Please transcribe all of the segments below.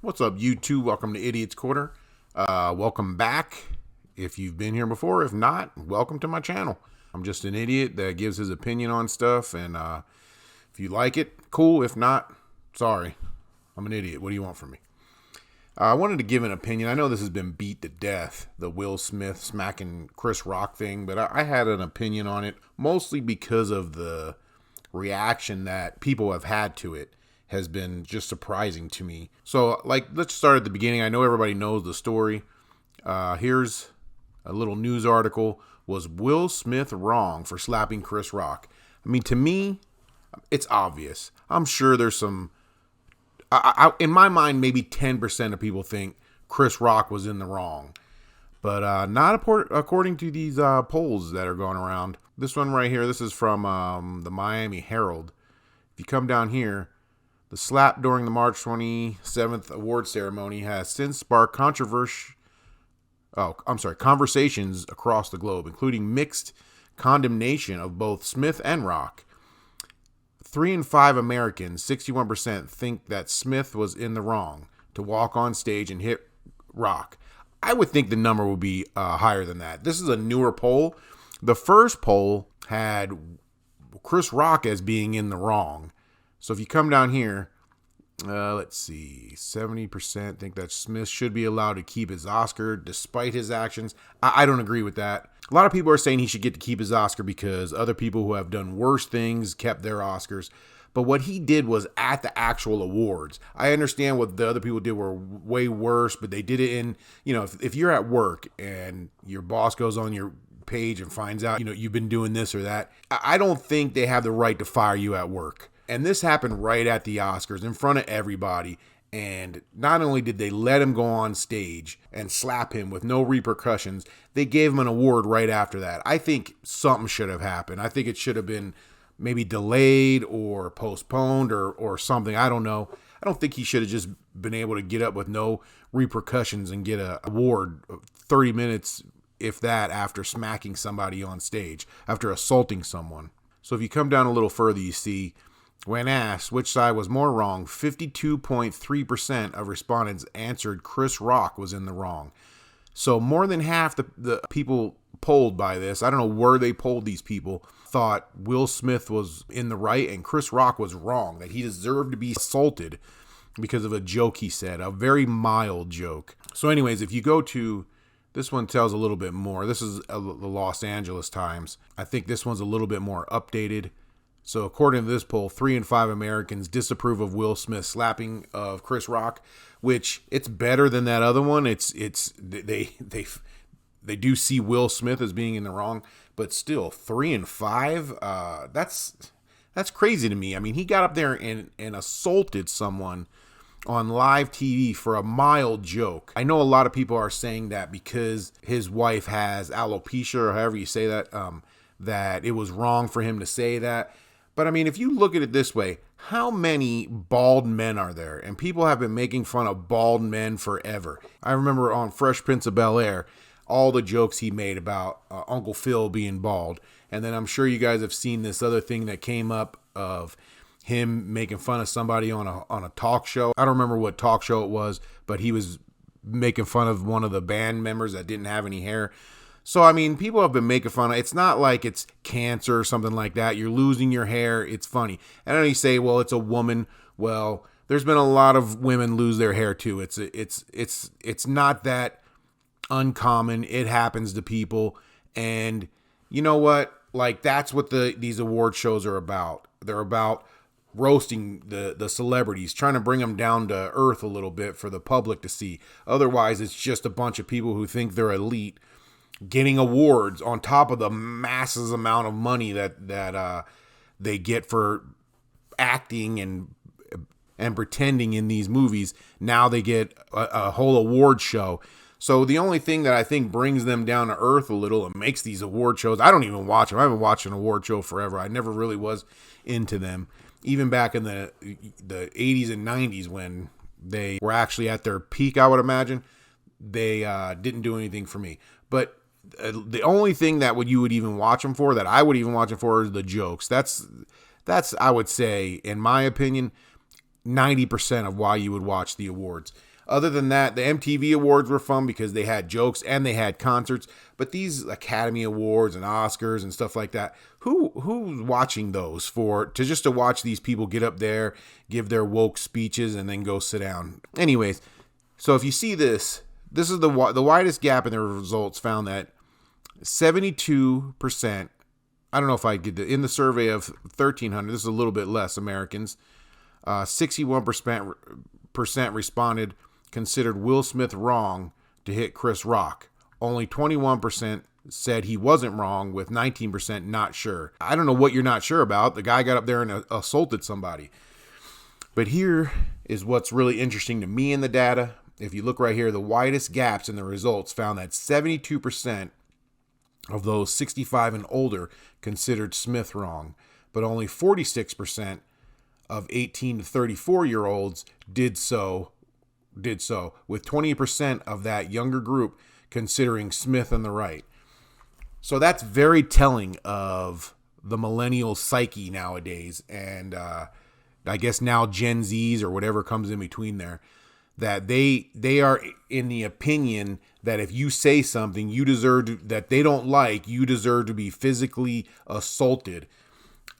What's up, YouTube? Welcome to Idiot's Corner. Welcome back if you've been here before. If not, welcome to my channel. I'm just an idiot that gives his opinion on stuff, and if you like it, cool. If not, sorry. I'm an idiot. What do you want from me? I wanted to give an opinion. I know this has been beat to death, the Will Smith smacking Chris Rock thing, but I had an opinion on it, mostly because of the reaction that people have had to it has been just surprising to me. So, let's start at the beginning. I know everybody knows the story. Here's a little news article. Was Will Smith wrong for slapping Chris Rock? I mean, to me, it's obvious. I'm sure there's some... in my mind, maybe 10% of people think Chris Rock was in the wrong. But not according to these polls that are going around. This one right here, this is from the Miami Herald. If you come down here, the slap during the March 27th award ceremony has since sparked conversations across the globe, including mixed condemnation of both Smith and Rock. 3 in 5 Americans, 61%, think that Smith was in the wrong to walk on stage and hit Rock. I would think the number would be higher than that. This is a newer poll. The first poll had Chris Rock as being in the wrong. So if you come down here, let's see, 70% think that Smith should be allowed to keep his Oscar despite his actions. I don't agree with that. A lot of people are saying he should get to keep his Oscar because other people who have done worse things kept their Oscars. But what he did was at the actual awards. I understand what the other people did were way worse, but they did it in, if you're at work and your boss goes on your page and finds out, you've been doing this or that, I don't think they have the right to fire you at work. And this happened right at the Oscars in front of everybody. And not only did they let him go on stage and slap him with no repercussions, they gave him an award right after that. I think something should have happened. I think it should have been maybe delayed or postponed or something. I don't know. I don't think he should have just been able to get up with no repercussions and get an award 30 minutes, if that, after smacking somebody on stage, after assaulting someone. So if you come down a little further, you see, when asked which side was more wrong, 52.3% of respondents answered Chris Rock was in the wrong. So more than half the people polled by this, I don't know where they polled these people, thought Will Smith was in the right and Chris Rock was wrong, that he deserved to be assaulted because of a joke he said, a very mild joke. So anyways, if you go to, this one tells a little bit more. This is the Los Angeles Times. I think this one's a little bit more updated. So according to this poll, 3 in 5 Americans disapprove of Will Smith's slapping of Chris Rock, which it's better than that other one. They do see Will Smith as being in the wrong, but still 3 in 5. That's crazy to me. I mean, he got up there and assaulted someone on live TV for a mild joke. I know a lot of people are saying that because his wife has alopecia, or however you say that, that it was wrong for him to say that. But I mean, if you look at it this way, how many bald men are there? And people have been making fun of bald men forever. I remember on Fresh Prince of Bel-Air, all the jokes he made about Uncle Phil being bald. And then I'm sure you guys have seen this other thing that came up of him making fun of somebody on a talk show. I don't remember what talk show it was, but he was making fun of one of the band members that didn't have any hair. So, I mean, people have been making fun of it. It's not like it's cancer or something like that. You're losing your hair. It's funny. And then you say, well, it's a woman. Well, there's been a lot of women lose their hair too. It's not that uncommon. It happens to people. And you know what? Like, that's what these award shows are about. They're about roasting the celebrities, trying to bring them down to earth a little bit for the public to see. Otherwise, it's just a bunch of people who think they're elite getting awards on top of the massive amount of money that they get for acting and pretending in these movies. Now they get a whole award show. So the only thing that I think brings them down to earth a little and makes these award shows, I don't even watch them. I haven't watched an award show forever. I never really was into them. Even back in the 80s and 90s when they were actually at their peak, I would imagine, they didn't do anything for me. But the only thing that you would even watch them for, that I would even watch them for, is the jokes. That's I would say, in my opinion, 90% of why you would watch the awards. Other than that, the MTV Awards were fun because they had jokes and they had concerts. But these Academy Awards and Oscars and stuff like that, who's watching those to watch these people get up there, give their woke speeches, and then go sit down? Anyways, so if you see this is the widest gap in the results found that 72%. I don't know if I get in the survey of 1,300. This is a little bit less Americans. 61% responded considered Will Smith wrong to hit Chris Rock. Only 21% said he wasn't wrong, with 19% not sure. I don't know what you're not sure about. The guy got up there and assaulted somebody. But here is what's really interesting to me in the data. If you look right here, the widest gaps in the results found that 72% of those 65 and older considered Smith wrong, but only 46% of 18 to 34-year-olds did so, with 20% of that younger group considering Smith on the right. So that's very telling of the millennial psyche nowadays, and I guess now Gen Zs or whatever comes in between there, that they are in the opinion that if you say something that they don't like, you deserve to be physically assaulted.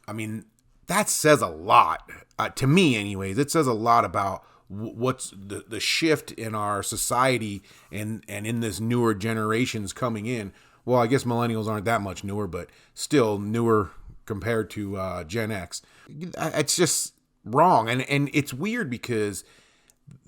I mean, that says a lot to me, anyways. It says a lot about what's the shift in our society and in this newer generations coming in. Well, I guess millennials aren't that much newer, but still newer compared to Gen X. It's just wrong, and it's weird because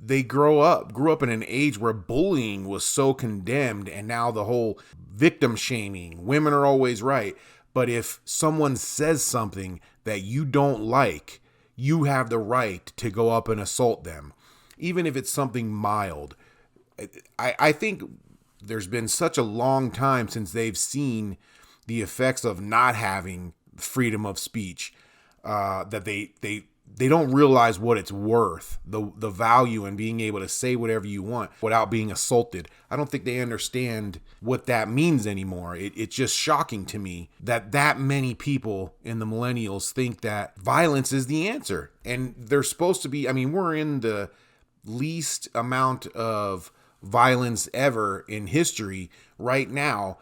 they grew up in an age where bullying was so condemned, and now the whole victim shaming, women are always right. But if someone says something that you don't like, you have the right to go up and assault them, even if it's something mild. I think there's been such a long time since they've seen the effects of not having freedom of speech, that they don't realize what it's worth, the value in being able to say whatever you want without being assaulted. I don't think they understand what that means anymore. It's just shocking to me that many people in the millennials think that violence is the answer. And they're supposed to be, I mean, we're in the least amount of violence ever in history right now.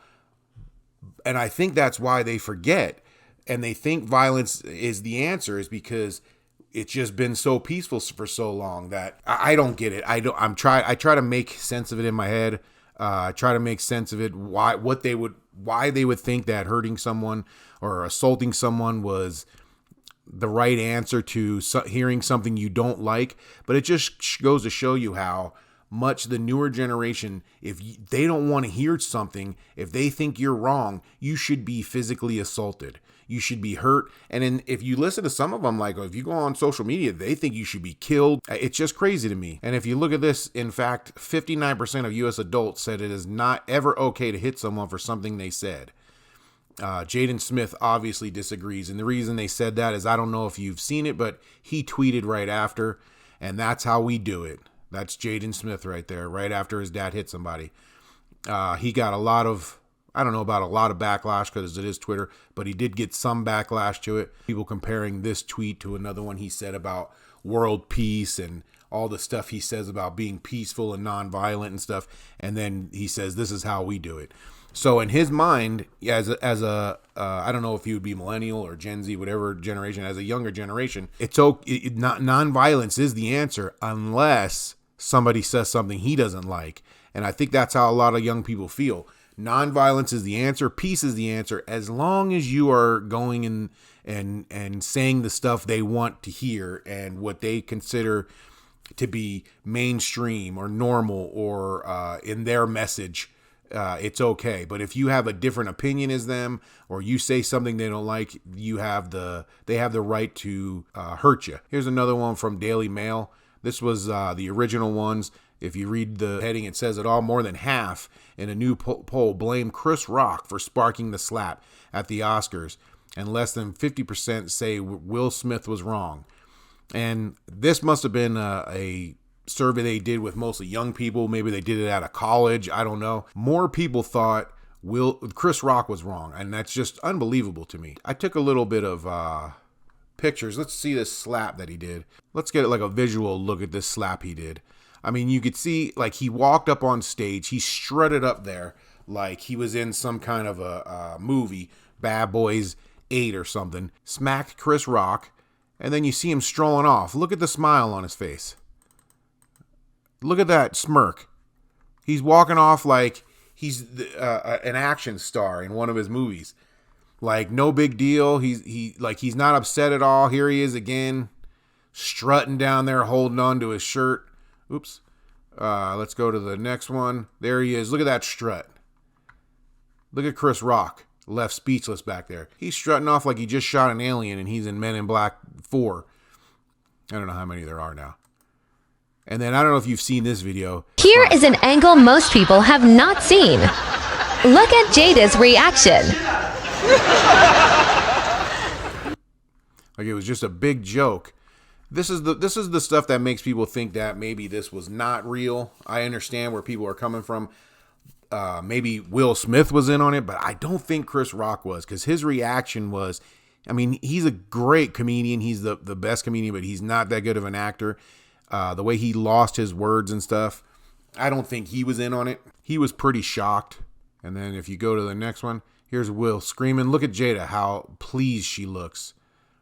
And I think that's why they forget. And they think violence is the answer, is because it's just been so peaceful for so long that I don't get it. I try to make sense of it in my head. I try to make sense of it. Why they would think that hurting someone or assaulting someone was the right answer to hearing something you don't like. But it just goes to show you how much the newer generation, if they don't want to hear something, if they think you're wrong, you should be physically assaulted. You should be hurt. And then if you listen to some of them, like if you go on social media, they think you should be killed. It's just crazy to me. And if you look at this, in fact, 59% of U.S. adults said it is not ever okay to hit someone for something they said. Jaden Smith obviously disagrees. And the reason they said that is, I don't know if you've seen it, but he tweeted right after, and that's how we do it. That's Jaden Smith right there, right after his dad hit somebody. He got I don't know about a lot of backlash because it is Twitter, but he did get some backlash to it. People comparing this tweet to another one he said about world peace and all the stuff he says about being peaceful and nonviolent and stuff. And then he says, this is how we do it. So in his mind, as a I don't know if he would be millennial or Gen Z, whatever generation, as a younger generation, nonviolence is the answer unless somebody says something he doesn't like. And I think that's how a lot of young people feel. Nonviolence is the answer. Peace is the answer. As long as you are going in and saying the stuff they want to hear and what they consider to be mainstream or normal or in their message, it's okay. But if you have a different opinion as them, or you say something they don't like, they have the right to hurt you. Here's another one from Daily Mail. This was the original ones. If you read the heading, it says it all. More than half in a new poll blame Chris Rock for sparking the slap at the Oscars, and less than 50% say Will Smith was wrong. And this must have been a survey they did with mostly young people. Maybe they did it out of college. I don't know. More people thought Chris Rock was wrong, and that's just unbelievable to me. I took a little bit of pictures. Let's see this slap that he did. Let's get like a visual look at this slap he did. I mean, you could see, like, he walked up on stage. He strutted up there like he was in some kind of a movie, Bad Boys 8 or something. Smacked Chris Rock, and then you see him strolling off. Look at the smile on his face. Look at that smirk. He's walking off like he's an action star in one of his movies. Like, no big deal. He's not upset at all. Here he is again, strutting down there, holding on to his shirt. Oops. Let's go to the next one. There he is. Look at that strut. Look at Chris Rock, left speechless back there. He's strutting off like he just shot an alien and he's in Men in Black 4. I don't know how many there are now. And then I don't know if you've seen this video. Here is an angle most people have not seen. Look at Jada's reaction. Like it was just a big joke. This is the stuff that makes people think that maybe this was not real. I understand where people are coming from. Maybe Will Smith was in on it, but I don't think Chris Rock was, because his reaction was, I mean, he's a great comedian. He's the best comedian, but he's not that good of an actor. The way he lost his words and stuff, I don't think he was in on it. He was pretty shocked. And then if you go to the next one, here's Will screaming. Look at Jada, how pleased she looks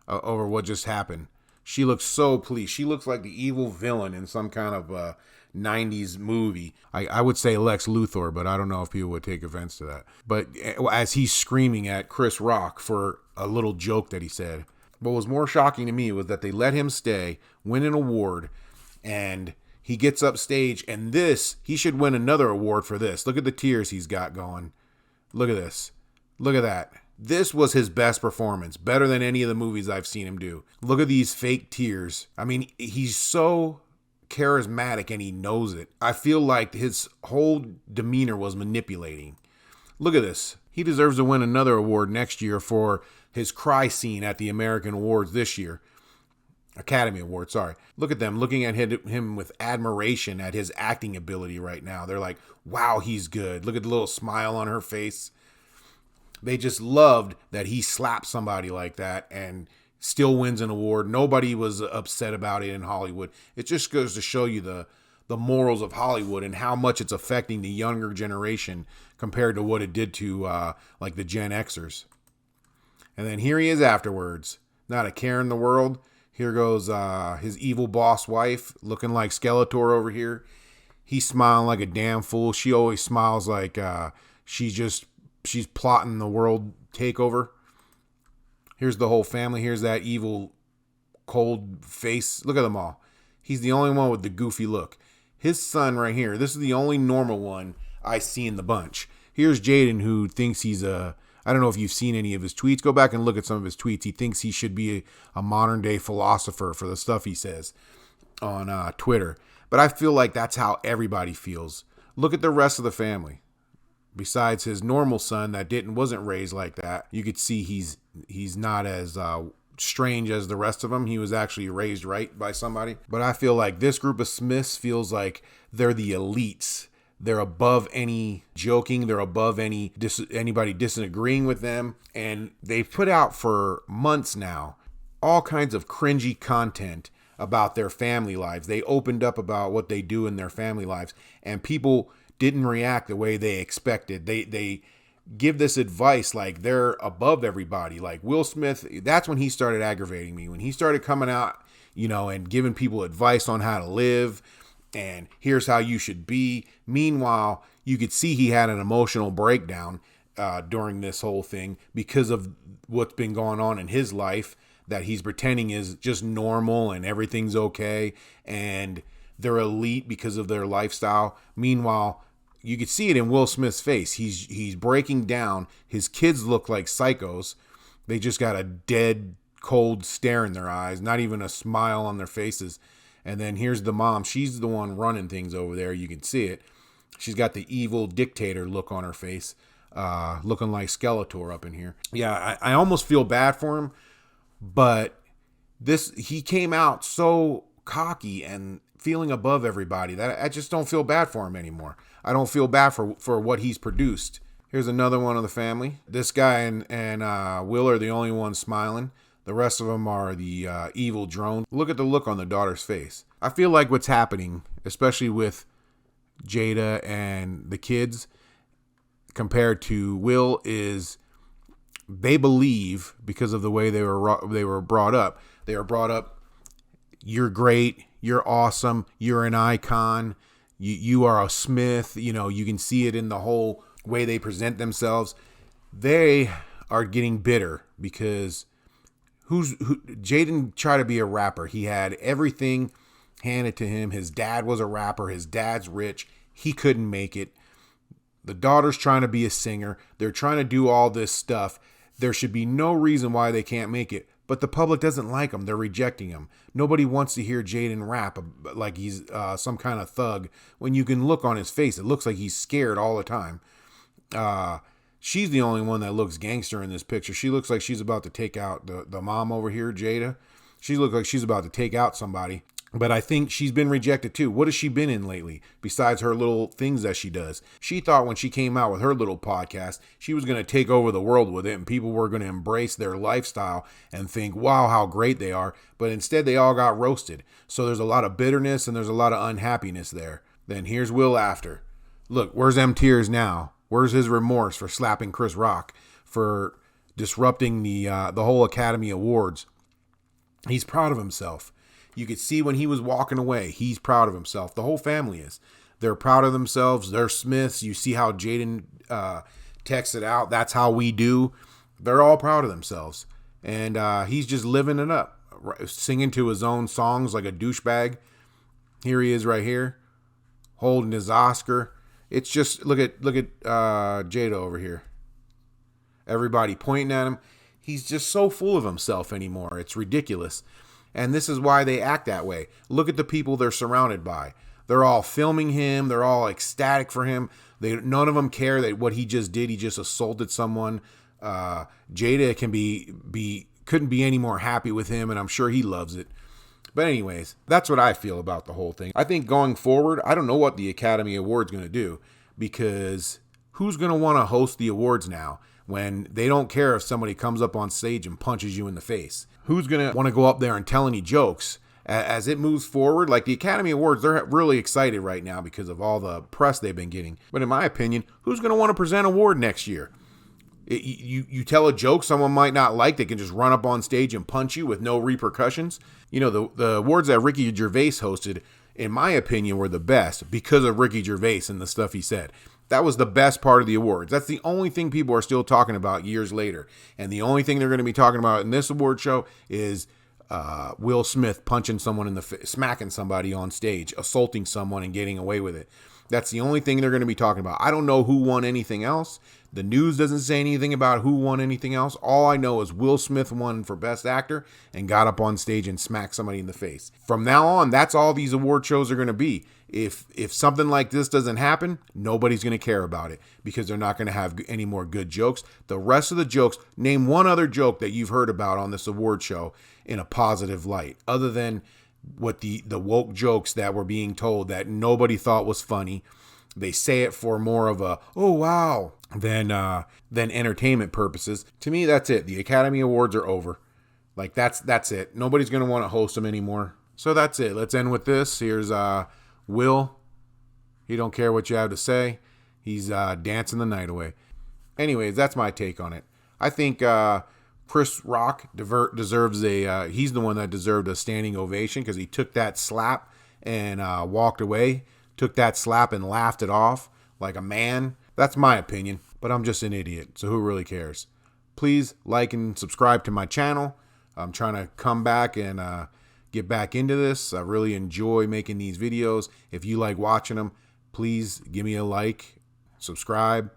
over what just happened. She looks so pleased. She looks like the evil villain in some kind of 90s movie. I would say Lex Luthor, but I don't know if people would take offense to that. But as he's screaming at Chris Rock for a little joke that he said, what was more shocking to me was that they let him stay, win an award, and he gets up stage, and he should win another award for this. Look at the tears he's got going. Look at this. Look at that. This was his best performance, better than any of the movies I've seen him do. Look at these fake tears. I mean, he's so charismatic and he knows it. I feel like his whole demeanor was manipulating. Look at this. He deserves to win another award next year for his cry scene at the American Awards this year. Academy Award, sorry. Look at them looking at him with admiration at his acting ability right now. They're like, wow, he's good. Look at the little smile on her face. They just loved that he slapped somebody like that and still wins an award. Nobody was upset about it in Hollywood. It just goes to show you the morals of Hollywood and how much it's affecting the younger generation compared to what it did to like the Gen Xers. And then here he is afterwards. Not a care in the world. Here goes his evil boss wife looking like Skeletor over here. He's smiling like a damn fool. She always smiles like she's plotting the world takeover. Here's the whole family. Here's that evil, cold face. Look at them all. He's the only one with the goofy look. His son right here. This is the only normal one I see in the bunch. Here's Jaden, who thinks he's I don't know if you've seen any of his tweets. Go back and look at some of his tweets. He thinks he should be a modern day philosopher for the stuff he says on Twitter. But I feel like that's how everybody feels. Look at the rest of the family. Besides his normal son that wasn't raised like that, you could see he's not as strange as the rest of them. He was actually raised right by somebody. But I feel like this group of Smiths feels like they're the elites. They're above any joking. They're above anybody disagreeing with them. And they've put out for months now all kinds of cringy content about their family lives. They opened up about what they do in their family lives, and people didn't react the way they expected. They give this advice like they're above everybody. Like Will Smith, that's when he started aggravating me. When he started coming out, and giving people advice on how to live, and here's how you should be. Meanwhile, you could see he had an emotional breakdown during this whole thing because of what's been going on in his life that he's pretending is just normal and everything's okay, and they're elite because of their lifestyle. Meanwhile, you could see it in Will Smith's face. He's breaking down. His kids look like psychos. They just got a dead, cold stare in their eyes, not even a smile on their faces. And then here's the mom. She's the one running things over there. You can see it. She's got the evil dictator look on her face, looking like Skeletor up in here. Yeah, I almost feel bad for him, but he came out so cocky and feeling above everybody that I just don't feel bad for him anymore. I don't feel bad for what he's produced. Here's another one of the family. This guy and Will are the only ones smiling. The rest of them are the evil drone. Look at the look on the daughter's face. I feel like what's happening, especially with Jada and the kids compared to Will, is they believe, because of the way they were brought up. They were brought up, you're great, you're awesome, you're an icon, you are a Smith. You know, you can see it in the whole way they present themselves. They are getting bitter because Jay didn't try to be a rapper. He had everything handed to him. His dad was a rapper. His dad's rich. He couldn't make it. The daughter's trying to be a singer. They're trying to do all this stuff. There should be no reason why they can't make it. But the public doesn't like him. They're rejecting him. Nobody wants to hear Jaden rap like he's some kind of thug. When you can look on his face, it looks like he's scared all the time. She's the only one that looks gangster in this picture. She looks like she's about to take out the mom over here, Jada. She looks like she's about to take out somebody. But I think she's been rejected too. What has she been in lately besides her little things that she does? She thought when she came out with her little podcast, she was going to take over the world with it and people were going to embrace their lifestyle and think, wow, how great they are. But instead, they all got roasted. So there's a lot of bitterness and there's a lot of unhappiness there. Then here's Will after. Look, where's them tears now? Where's his remorse for slapping Chris Rock, for disrupting the whole Academy Awards? He's proud of himself. You could see when he was walking away, he's proud of himself. The whole family is. They're proud of themselves. They're Smiths. You see how Jaden texted out, that's how we do. They're all proud of themselves. And he's just living it up, singing to his own songs like a douchebag. Here he is right here, holding his Oscar. It's just, look at Jada over here. Everybody pointing at him. He's just so full of himself anymore. It's ridiculous. And this is why they act that way. Look at the people they're surrounded by. They're all filming him. They're all ecstatic for him. None of them care that what he just did. He just assaulted someone. Jada couldn't be any more happy with him, and I'm sure he loves it. But anyways, that's what I feel about the whole thing. I think going forward, I don't know what the Academy Awards going to do, because who's going to want to host the awards now when they don't care if somebody comes up on stage and punches you in the face? Who's going to want to go up there and tell any jokes? As it moves forward, like the Academy Awards, they're really excited right now because of all the press they've been getting. But in my opinion, who's going to want to present an award next year? You tell a joke someone might not like, they can just run up on stage and punch you with no repercussions. You know, the awards that Ricky Gervais hosted, in my opinion, were the best because of Ricky Gervais and the stuff he said. That was the best part of the awards. That's the only thing people are still talking about years later. And the only thing they're going to be talking about in this award show is Will Smith punching someone in the face, smacking somebody on stage, assaulting someone and getting away with it. That's the only thing they're going to be talking about. I don't know who won anything else. The news doesn't say anything about who won anything else. All I know is Will Smith won for Best Actor and got up on stage and smacked somebody in the face. From now on, that's all these award shows are going to be. If something like this doesn't happen, nobody's going to care about it because they're not going to have any more good jokes. The rest of the jokes, name one other joke that you've heard about on this award show in a positive light, other than what the woke jokes that were being told that nobody thought was funny. They say it for more of a, oh, wow, than entertainment purposes. To me, that's it. The Academy Awards are over. Like, that's it. Nobody's going to want to host them anymore. So that's it. Let's end with this. Here's Will. He don't care what you have to say. He's dancing the night away. Anyways, that's my take on it. I think Chris Rock deserves he's the one that deserved a standing ovation because he took that slap and walked away. Took that slap and laughed it off like a man. That's my opinion, but I'm just an idiot, so who really cares? Please like and subscribe to my channel. I'm trying to come back and get back into this. I really enjoy making these videos. If you like watching them, please give me a like, subscribe,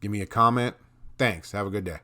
give me a comment. Thanks. Have a good day.